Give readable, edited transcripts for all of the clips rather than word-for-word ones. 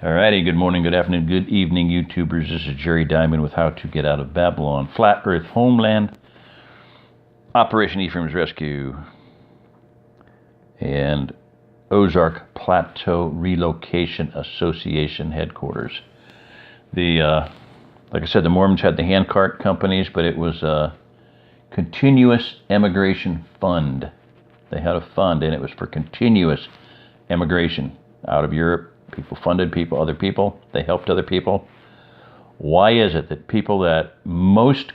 Alrighty, good morning, good afternoon, good evening, YouTubers. This is Jerry Diamond with How to Get Out of Babylon, Flat Earth Homeland, Operation Ephraim's Rescue, and Ozark Plateau Relocation Association headquarters. Like I said, the Mormons had the handcart companies, but it was a continuous emigration fund. They had a fund, and it was for continuous emigration out of Europe. People funded people, other people. They helped other people. Why is it that people that most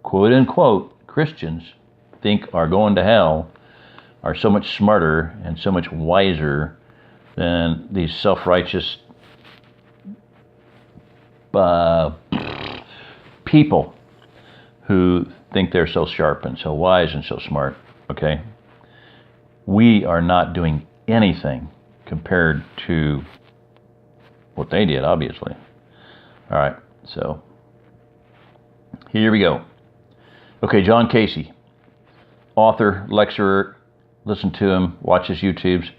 quote-unquote Christians think are going to hell are so much smarter and so much wiser than these self-righteous people who think they're so sharp and so wise and so smart? Okay? We are not doing anything compared to what they did, obviously. All right, so here we go. Okay, John Casey, author, lecturer. Listen to him, watch his YouTubes.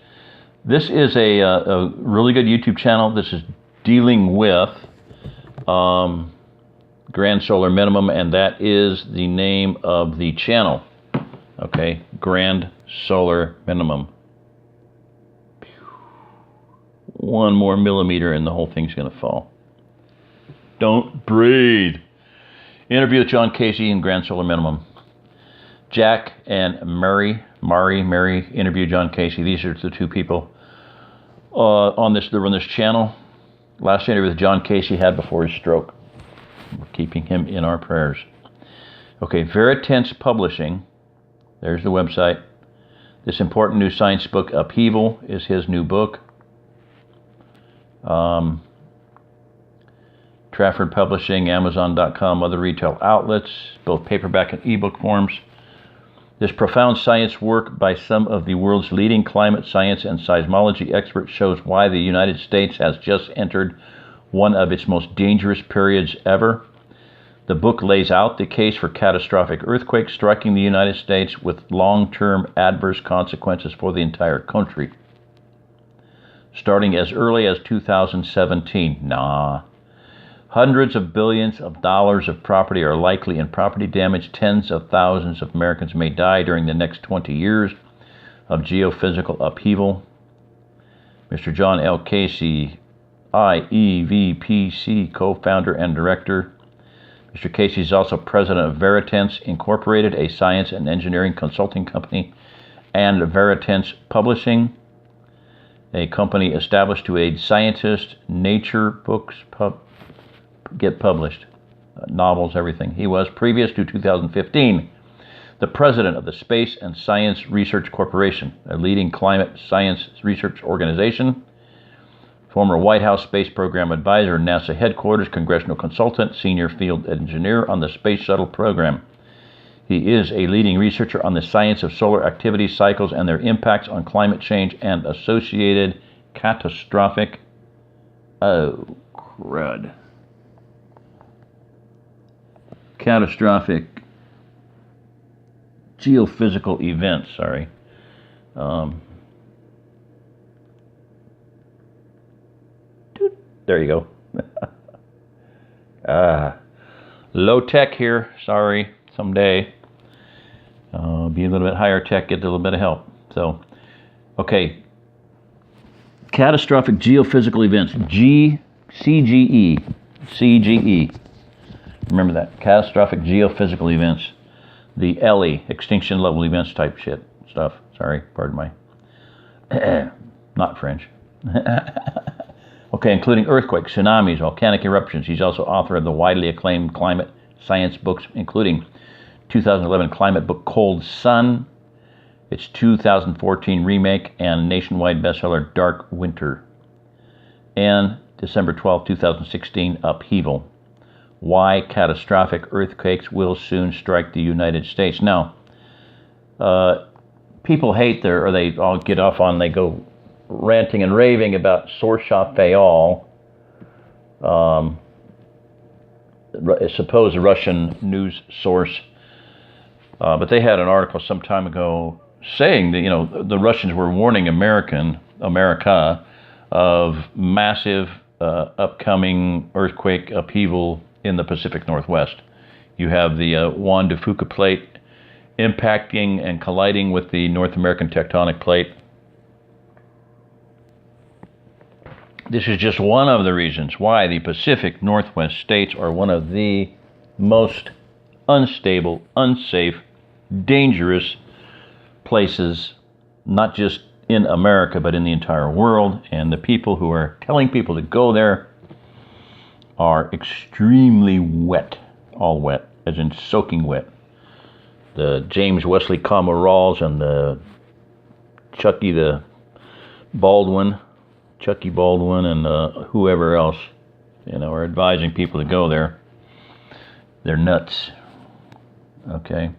This is a really good YouTube channel. This is dealing with Grand Solar Minimum, and that is the name of the channel. Okay, Grand Solar Minimum. One more millimeter and the whole thing's going to fall. Don't breathe. Interview with John Casey and Grand Solar Minimum. Jack and Mary interview John Casey. These are the two people on this channel. Last interview with John Casey had before his stroke. We're keeping him in our prayers. Okay, Veritense Publishing. There's the website. This important new science book, Upheaval, is his new book. Trafford Publishing, Amazon.com, other retail outlets, both paperback and ebook forms. This profound science work by some of the world's leading climate science and seismology experts shows why the United States has just entered one of its most dangerous periods ever. The book lays out the case for catastrophic earthquakes striking the United States with long-term adverse consequences for the entire country, starting as early as 2017. Hundreds of billions of dollars of property are likely in property damage. Tens of thousands of Americans may die during the next 20 years of geophysical upheaval. Mr. John L. Casey, IEVPC co-founder and director. Mr. Casey is also president of Veritense Incorporated, a science and engineering consulting company, and Veritense Publishing, a company established to aid scientists. Nature books get published, novels, everything. He was, previous to 2015, the president of the Space and Science Research Corporation, a leading climate science research organization, former White House Space Program advisor, NASA headquarters, congressional consultant, senior field engineer on the Space Shuttle program. He is a leading researcher on the science of solar activity cycles and their impacts on climate change and associated catastrophic geophysical events. There you go. Low tech here. Sorry. Someday. Be a little bit higher tech, get a little bit of help. So, okay. Catastrophic geophysical events. CGE. Remember that. Catastrophic geophysical events. The ELE, extinction level events type shit stuff. Sorry, pardon my... not French. Okay, including earthquakes, tsunamis, volcanic eruptions. He's also author of the widely acclaimed climate science books, including 2011 climate book Cold Sun, its 2014 remake, and nationwide bestseller Dark Winter, and December 12, 2016, Upheaval, Why Catastrophic Earthquakes Will Soon Strike the United States. Now, people hate they all get off on, they go ranting and raving about Source Fayal, a supposed Russian news source. But they had an article some time ago saying that, the Russians were warning America of massive upcoming earthquake upheaval in the Pacific Northwest. You have the Juan de Fuca plate impacting and colliding with the North American tectonic plate. This is just one of the reasons why the Pacific Northwest states are one of the most unstable, unsafe, dangerous places, not just in America, but in the entire world. And the people who are telling people to go there are extremely wet, all wet, as in soaking wet. The James Wesley Camerals and the Chucky Baldwin and whoever else, are advising people to go there. They're nuts. Okay.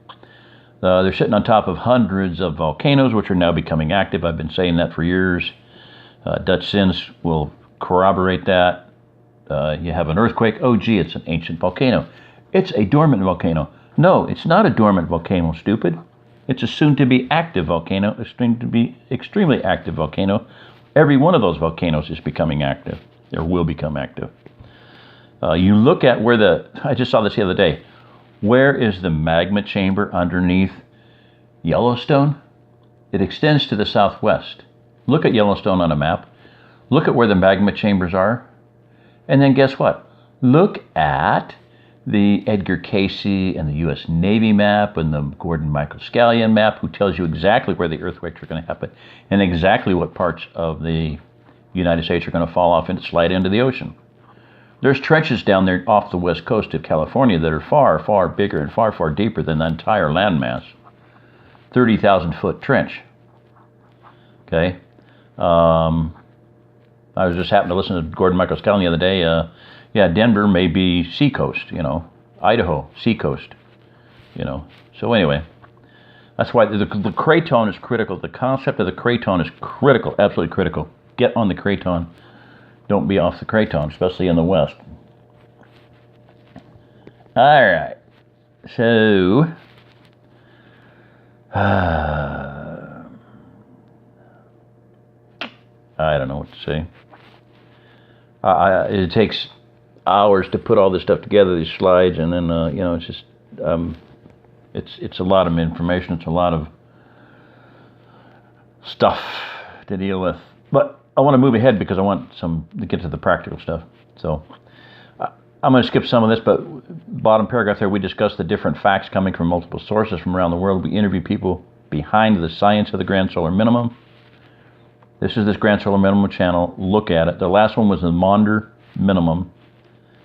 They're sitting on top of hundreds of volcanoes, which are now becoming active. I've been saying that for years. Dutch Sins will corroborate that. You have an earthquake. Oh, gee, it's an ancient volcano. It's a dormant volcano. No, it's not a dormant volcano, stupid. It's a soon-to-be active volcano, a soon-to-be extremely active volcano. Every one of those volcanoes is becoming active, or will become active. You look at where I just saw this the other day. Where is the magma chamber underneath Yellowstone? It extends to the southwest. Look at Yellowstone on a map. Look at where the magma chambers are. And then guess what? Look at the Edgar Cayce and the U.S. Navy map and the Gordon Michael Scallion map, who tells you exactly where the earthquakes are going to happen and exactly what parts of the United States are going to fall off and slide into the ocean. There's trenches down there off the west coast of California that are far, far bigger and far, far deeper than the entire landmass. 30,000-foot trench. Okay? I was just happening to listen to Gordon Michael Scallion the other day. Denver may be seacoast, Idaho, seacoast, So anyway, that's why the craton is critical. The concept of the craton is critical, absolutely critical. Get on the craton. Don't be off the craton, especially in the West. All right. So, I don't know what to say. It takes hours to put all this stuff together, these slides, and then it's just it's a lot of information. It's a lot of stuff to deal with. But I want to move ahead because I want to get to the practical stuff. So I'm going to skip some of this, but bottom paragraph there, we discuss the different facts coming from multiple sources from around the world. We interview people behind the science of the grand solar minimum. This is this grand solar minimum channel. Look at it. The last one was the Maunder minimum,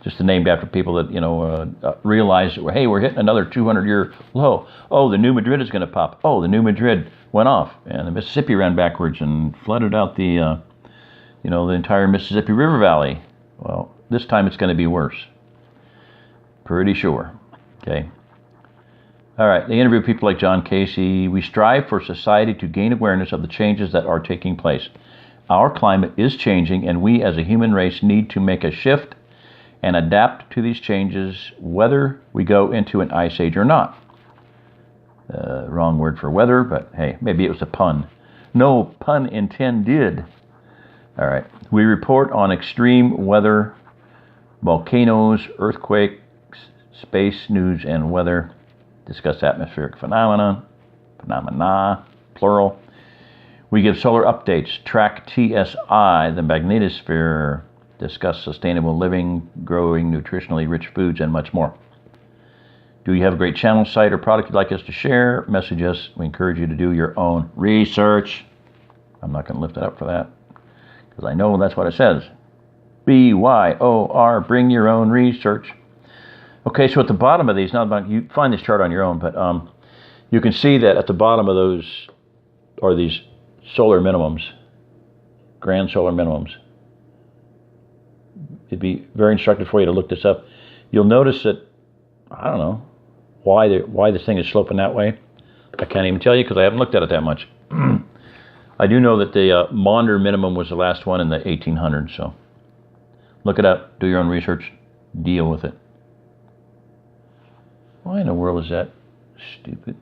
just named after people that realized, hey, we're hitting another 200-year low. Oh, the New Madrid is going to pop. Oh, the New Madrid went off, and the Mississippi ran backwards and flooded out the entire Mississippi River Valley. Well, this time it's going to be worse. Pretty sure. Okay. All right. They interview people like John Casey. We strive for society to gain awareness of the changes that are taking place. Our climate is changing, and we as a human race need to make a shift and adapt to these changes, whether we go into an ice age or not. Wrong word for weather, but hey, maybe it was a pun. No pun intended. All right. We report on extreme weather, volcanoes, earthquakes, space news and weather. Discuss atmospheric phenomena, plural. We give solar updates, track TSI, the magnetosphere, discuss sustainable living, growing nutritionally rich foods, and much more. Do you have a great channel, site, or product you'd like us to share? Message us. We encourage you to do your own research. I'm not going to lift it up for that, because I know that's what it says. BYOR, bring your own research. Okay, so at the bottom of these, you find this chart on your own, but you can see that at the bottom of those are these solar minimums, grand solar minimums. It'd be very instructive for you to look this up. You'll notice that, I don't know, why this thing is sloping that way. I can't even tell you because I haven't looked at it that much. I do know that the Maunder minimum was the last one in the 1800s, so look it up, do your own research, deal with it. Why in the world is that stupid?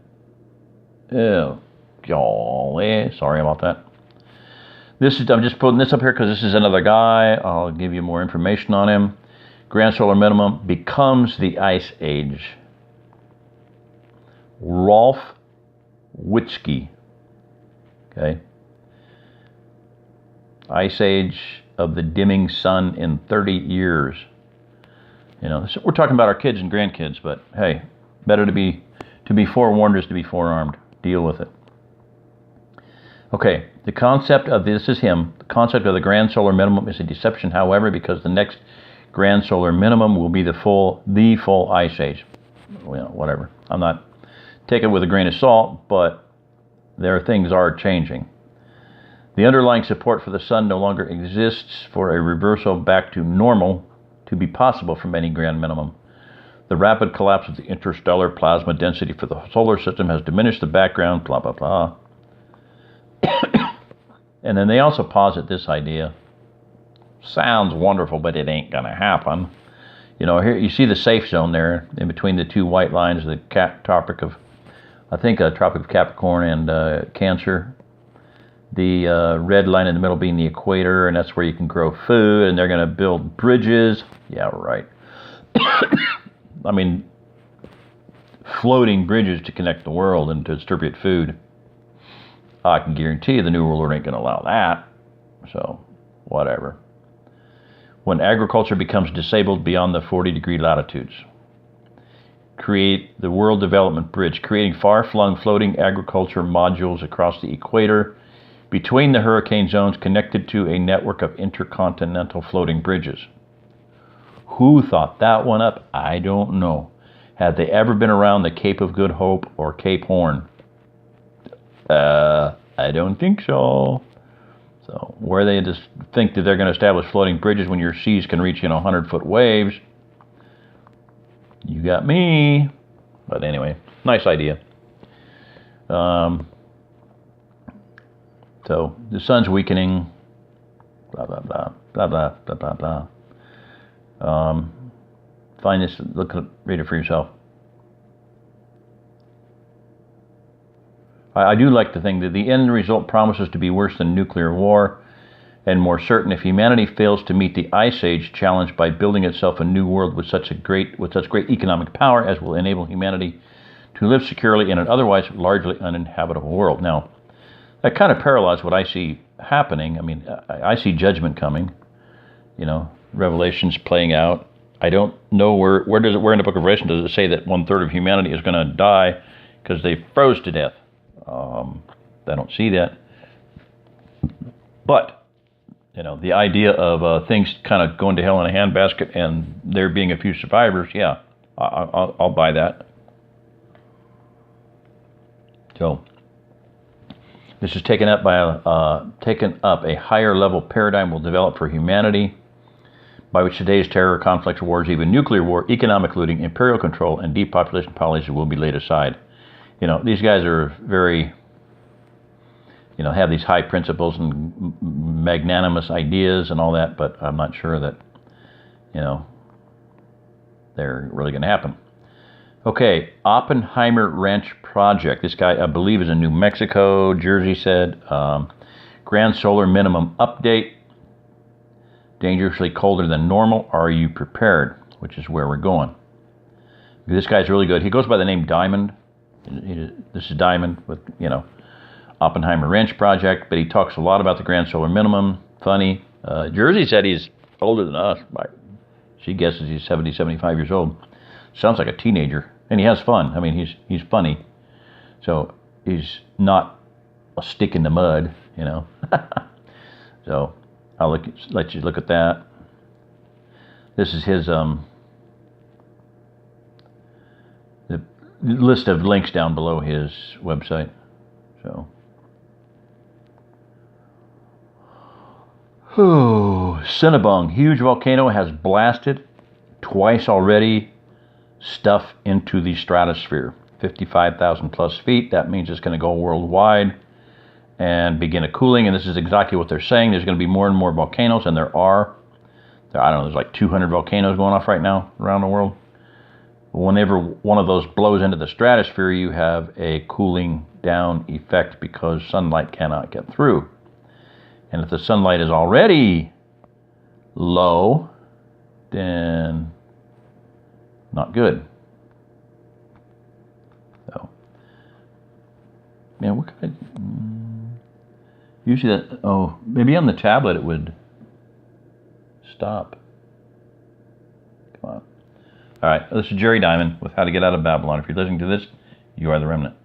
Oh, golly, sorry about that. I'm just putting this up here because this is another guy. I'll give you more information on him. Grand solar minimum becomes the ice age. Rolf Witzke. Okay. Ice age of the dimming sun in 30 years. You know, we're talking about our kids and grandkids, but hey, better to be forewarned is to be forearmed. Deal with it. Okay, the concept of this is him. The concept of the grand solar minimum is a deception, however, because the next grand solar minimum will be the full ice age. Well, whatever. I'm not taking it with a grain of salt, but things are changing. The underlying support for the sun no longer exists for a reversal back to normal to be possible from any grand minimum. The rapid collapse of the interstellar plasma density for the solar system has diminished the background, blah, blah, blah. And then they also posit this idea. Sounds wonderful, but it ain't going to happen. You know, here you see the safe zone there in between the two white lines, the Tropic of Capricorn and Cancer. The red line in the middle being the equator, and that's where you can grow food, and they're going to build bridges. Yeah, right. I mean, floating bridges to connect the world and to distribute food. I can guarantee you the New World Order ain't going to allow that. So, whatever. When agriculture becomes disabled beyond the 40-degree latitudes. Create the World Development Bridge, creating far-flung floating agriculture modules across the equator between the hurricane zones connected to a network of intercontinental floating bridges. Who thought that one up? I don't know. Have they ever been around the Cape of Good Hope or Cape Horn? I don't think so. So, where they just think that they're going to establish floating bridges when your seas can reach, 100-foot waves. You got me. But anyway, nice idea. So, the sun's weakening. Blah, blah, blah. Blah, blah, blah, blah, blah. Find this, read it for yourself. I do like to think that the end result promises to be worse than nuclear war and more certain if humanity fails to meet the Ice Age challenge by building itself a new world with such great economic power as will enable humanity to live securely in an otherwise largely uninhabitable world. Now, that kind of parallels what I see happening. I mean, I see judgment coming, Revelations playing out. I don't know where in the book of Revelation does it say that 1/3 of humanity is going to die because they froze to death. I don't see that. But, the idea of things kind of going to hell in a handbasket and there being a few survivors, yeah, I'll buy that. So, this is taken up a higher level paradigm will develop for humanity, by which today's terror, conflicts, wars, even nuclear war, economic looting, imperial control, and depopulation policies will be laid aside. These guys are very, have these high principles and magnanimous ideas and all that, but I'm not sure that, they're really going to happen. Okay, Oppenheimer Ranch Project. This guy, I believe, is in New Mexico, Jersey said. Grand solar minimum update. Dangerously colder than normal. Are you prepared? Which is where we're going. This guy's really good. He goes by the name Diamond. This is Diamond with, Oppenheimer Ranch Project, but he talks a lot about the grand solar minimum. Funny. Jersey said he's older than us. She guesses he's 70, 75 years old. Sounds like a teenager. And he has fun. I mean, he's funny. So he's not a stick in the mud, So I'll let you look at that. This is his the list of links down below his website. So, Cinnabung, huge volcano has blasted twice already stuff into the stratosphere, 55,000 plus feet. That means it's going to go worldwide and begin a cooling. And this is exactly what they're saying. There's going to be more and more volcanoes, and there are. I don't know. There's like 200 volcanoes going off right now around the world. Whenever one of those blows into the stratosphere, you have a cooling down effect because sunlight cannot get through. And if the sunlight is already low, then not good. So, man, what kind of, usually that, oh, maybe on the tablet it would stop. Come on. All right, this is Jerry Diamond with How to Get Out of Babylon. If you're listening to this, you are the remnant.